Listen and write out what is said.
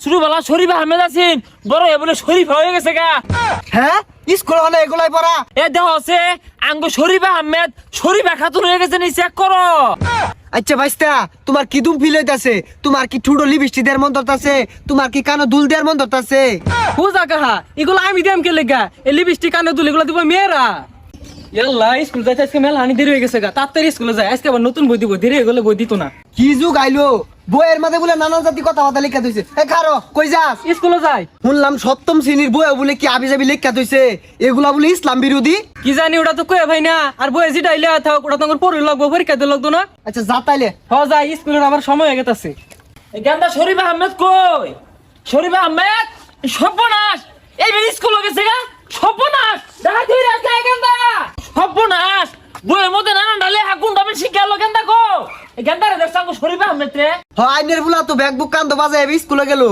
ছোটবেলা শরীফ আহমেদ আছেন, বড় এ বলে শরীফ হয়ে গেছে গা। হ্যাঁ স্কুল হলে এগুলাই পড়া? এ দেহ আছে আঙ্গ শরীফ আহমেদ শরীফা খাতুন হয়ে গেছে নি, চেক করো। আচ্ছা ভাইস্তা, তোমার কি দুম ফিল হইতাছে? তোমার কি ঠুডো লিপস্টিক দেওয়ার মন ধরতাছে? তোমার কি কানো দুল দেওয়ার মন ধরতাছে? হুজা কাহা এগুলো আমি দিম কে লেগা? এই লিপস্টিক কানে দুল এগুলো দিব মেয়েরা। ইয়াল্লা স্কুল যাইতে আজকে মেলা হানি দেরি হয়ে গেছে গা, তাড়াতাড়ি স্কুলে যাই, আজকে আবার নতুন বই দিব, দেরি হয়ে গেলে বই দিত না। কি যুগ আইলো, বইয়ের মাঝে বলে নানান জাতি কথাবার্তা লেখা দিয়েছে। এ খারো, কই যাস? স্কুলে যাই। শুনলাম সপ্তম শ্রেণীর বই বলে কি আবি যাবি লেখা দিয়েছে, এগুলা বলে ইসলাম বিরোধী। কি জানি ওটা তো কয়ে ভাই না, আর বই যেটা আইলে থাক ওটা তোমার পড়ে লাগবো, পরীক্ষা দিয়ে লাগতো না। আচ্ছা যা তাইলে। হ যাই, স্কুলের আবার সময় হয়ে গেছে। গেন্দা শরীফ আহমেদ কই? শরীফ আহমেদ সর্বনাশ, এই বের স্কুল গেছে গা, সর্বনাশ। দেখা তুই রাখা গেন্দা সর্বনাশ, বইয়ের মধ্যে নানান ডালে হাকুন ডাবে শিখালো। গেন্দা কো? এই গেন্দা রে দেখছ শরীফ আহমেদ রে। আইনের বুলা তো ব্যাগ বুক কান্দ বাজায় স্কুলে গেল।